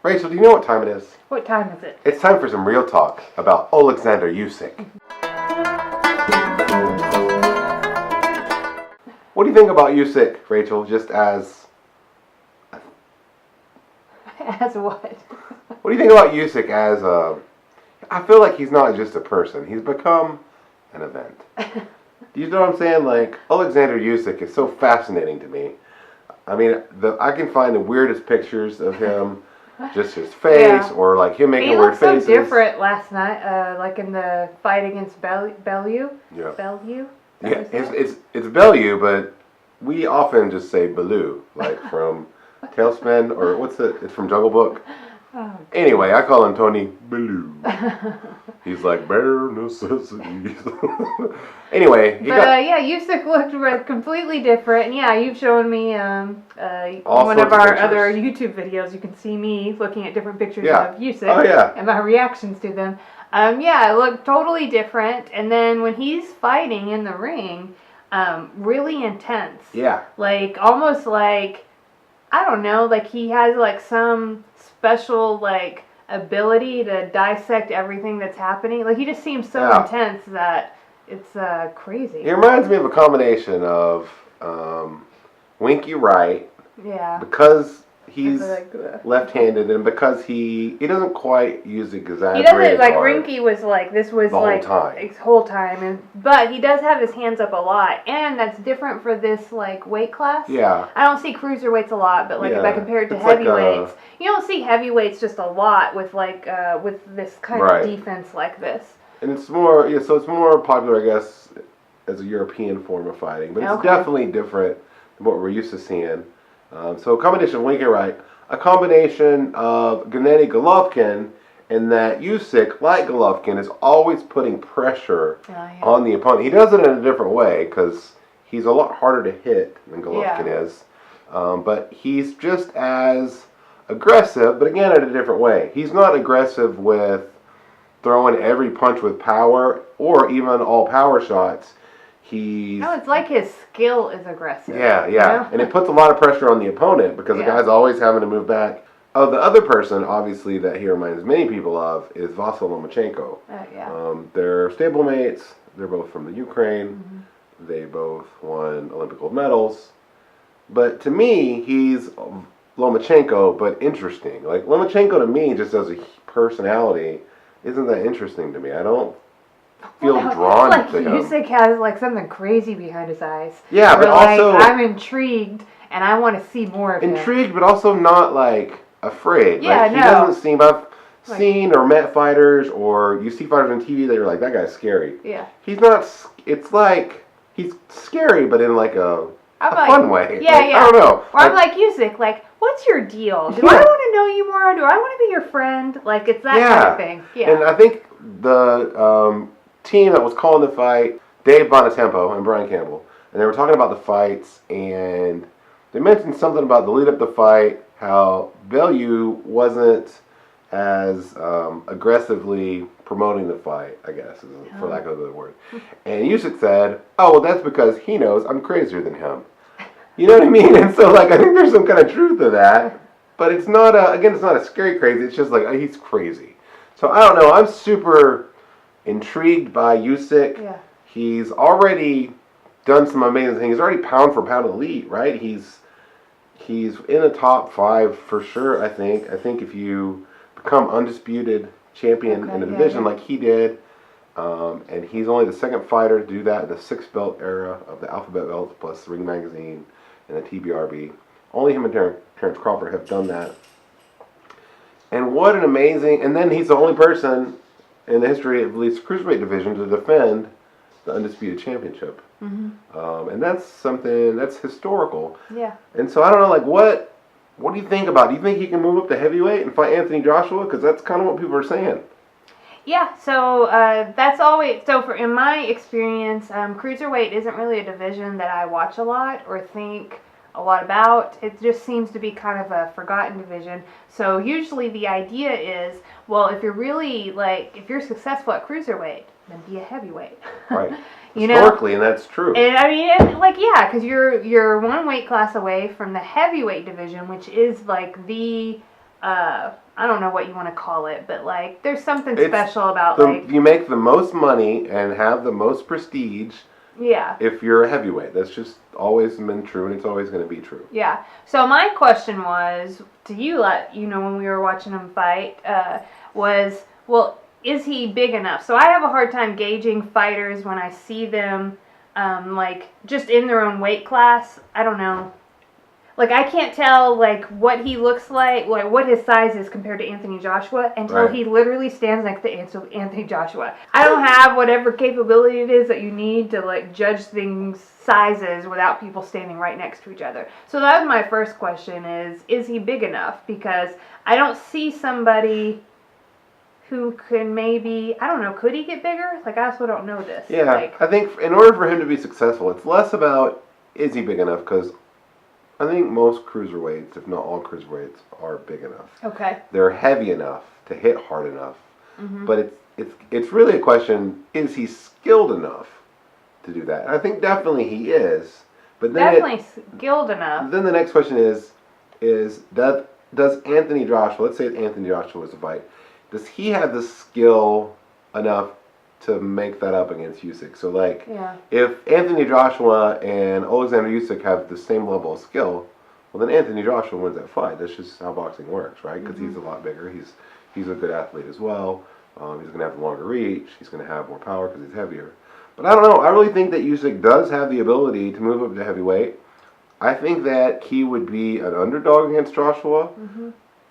Rachel, do you know what time it is? What time is it? It's time for some real talk about Oleksandr Usyk. What do you think about Usyk, Rachel, just as... As what? What do you think about Usyk as a... I feel like he's not just a person. He's become an event. Do you know what I'm saying? Like, Oleksandr Usyk is so fascinating to me. I mean, I can find the weirdest pictures of him. Just his face, or like him making weird faces. He looked so different last night, like in the fight against Bellew. Yeah. Bellew? Yeah, it's Bellew, but we often just say Bellew, like from Tailspin, or what's it? It's from Jungle Book. Oh, anyway, I call him Tony Bellew. He's like, bare necessities. Anyway. Yeah, Usyk looked completely different. And yeah, you've shown me one of our other YouTube videos. You can see me looking at different pictures of Usyk and my reactions to them. Yeah, it looked totally different. And then when he's fighting in the ring, really intense. Yeah. Like, almost like, I don't know, like he has like some special like ability to dissect everything that's happening. Like he just seems so intense that it's crazy. He reminds me of a combination of Winky Wright. Yeah. Because he's left-handed and because he doesn't quite use exaggerated. He doesn't like Rinky was like this was the like whole time, but he does have his hands up a lot, and that's different for this like weight class. Yeah. I don't see cruiserweights a lot, but like if I compare it to heavyweights, you don't see heavyweights just a lot with like with this kind of defense like this. And it's more so it's more popular, I guess, as a European form of fighting, but it's definitely different than what we're used to seeing. So a combination of Winky Wright, a combination of Gennady Golovkin, and that Usyk, like Golovkin, is always putting pressure on the opponent. He does it in a different way because he's a lot harder to hit than Golovkin is. But he's just as aggressive, but again, in a different way. He's not aggressive with throwing every punch with power or even all power shots. No, it's like his skill is aggressive. Yeah. You know? And it puts a lot of pressure on the opponent because the guy's always having to move back. The other person, obviously, that he reminds many people of is Vasyl Lomachenko. They're stablemates. They're both from the Ukraine. Mm-hmm. They both won Olympic gold medals. But to me, he's Lomachenko, but interesting. Like, Lomachenko to me, just as a personality, isn't that interesting to me. I don't feel drawn to him. Usyk has like something crazy behind his eyes. Yeah, but also I'm intrigued and I want to see more of him. Intrigued, but also not like afraid. Yeah, like, he doesn't seem. I've seen or met fighters, or you see fighters on TV that you're like, that guy's scary. Yeah. He's not. It's like he's scary, but in like a fun way. Yeah, like, I don't know. Or I'm like Usyk, like, what's your deal? Do I want to know you more? Do I want to be your friend? Like, it's that kind of thing. Yeah. And I think the team that was calling the fight, Dave Bonatempo and Brian Campbell, and they were talking about the fights, and they mentioned something about the lead up to the fight, how Bellew wasn't as aggressively promoting the fight, I guess, for lack of a good word. And Usyk said, oh, well, that's because he knows I'm crazier than him. You know what I mean? And so, like, I think there's some kind of truth to that, but it's not it's not a scary crazy, it's just like, oh, he's crazy. So, I don't know, I'm super intrigued by Usyk. Yeah. He's already done some amazing things. He's already pound for pound elite, right? He's in the top 5 for sure, I think. I think if you become undisputed champion in a division like he did, and he's only the second fighter to do that in the 6-belt era of the Alphabet Belts plus Ring Magazine and the TBRB. Only him and Terrence Crawford have done that. And what an amazing... And then he's the only person in the history of at least cruiserweight division to defend the undisputed championship. Mm-hmm. And that's something that's historical. Yeah. And so I don't know, like, what do you think about it? Do you think he can move up to heavyweight and fight Anthony Joshua? Because that's kind of what people are saying. Yeah, so that's always, in my experience, cruiserweight isn't really a division that I watch a lot or think a lot about. It just seems to be kind of a forgotten division. So usually the idea is, well, if you're really, like, if you're successful at cruiserweight, then be a heavyweight. Right. Historically, and that's true. And I mean, like, yeah, because you're one weight class away from the heavyweight division, which is like the I don't know what you want to call it, but like there's something It's special about you make the most money and have the most prestige. Yeah. If you're a heavyweight, that's just always been true, and it's always going to be true. Yeah. So my question was to you, when we were watching him fight, was, well, is he big enough? So I have a hard time gauging fighters when I see them, just in their own weight class. I don't know. Like, I can't tell, what he looks like, what his size is compared to Anthony Joshua until he literally stands next to Anthony Joshua. I don't have whatever capability it is that you need to, judge things sizes without people standing right next to each other. So that was my first question is he big enough? Because I don't see somebody who can maybe, I don't know, could he get bigger? I also don't know this. Yeah, I think in order for him to be successful, it's less about is he big enough, because I think most cruiserweights, if not all cruiserweights, are big enough. Okay. They're heavy enough to hit hard enough. Mm-hmm. But it's really a question, is he skilled enough to do that? And I think definitely he is. But then definitely skilled enough. Then the next question is does Anthony Joshua, let's say Anthony Joshua was a fight, does he have the skill enough to make that up against Usyk? So, if Anthony Joshua and Oleksandr Usyk have the same level of skill, well, then Anthony Joshua wins that fight. That's just how boxing works, right? Because he's a lot bigger. He's a good athlete as well. He's going to have a longer reach. He's going to have more power because he's heavier. But I don't know. I really think that Usyk does have the ability to move up to heavyweight. I think that he would be an underdog against Joshua,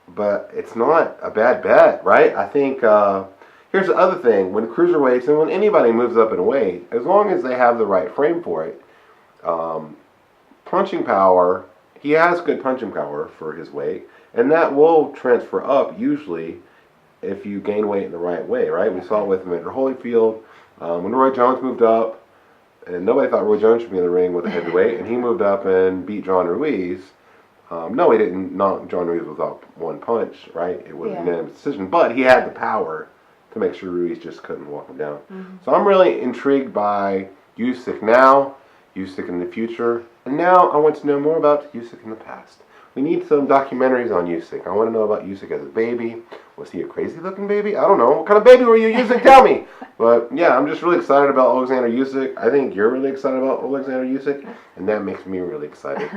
but it's not a bad bet, right? I think... here's the other thing. When cruiserweights and when anybody moves up in weight, as long as they have the right frame for it, punching power, he has good punching power for his weight, and that will transfer up usually if you gain weight in the right way, right? We saw it with Evander Holyfield. When Roy Jones moved up, and nobody thought Roy Jones should be in the ring with a heavyweight, and he moved up and beat John Ruiz. No, he didn't knock John Ruiz without one punch, right? It was a unanimous decision, but he had the power to make sure Ruiz just couldn't walk him down. Mm-hmm. So I'm really intrigued by Usyk now, Usyk in the future, and now I want to know more about Usyk in the past. We need some documentaries on Usyk. I want to know about Usyk as a baby. Was he a crazy-looking baby? I don't know. What kind of baby were you, Usyk? Tell me. But yeah, I'm just really excited about Oleksandr Usyk. I think you're really excited about Oleksandr Usyk, and that makes me really excited.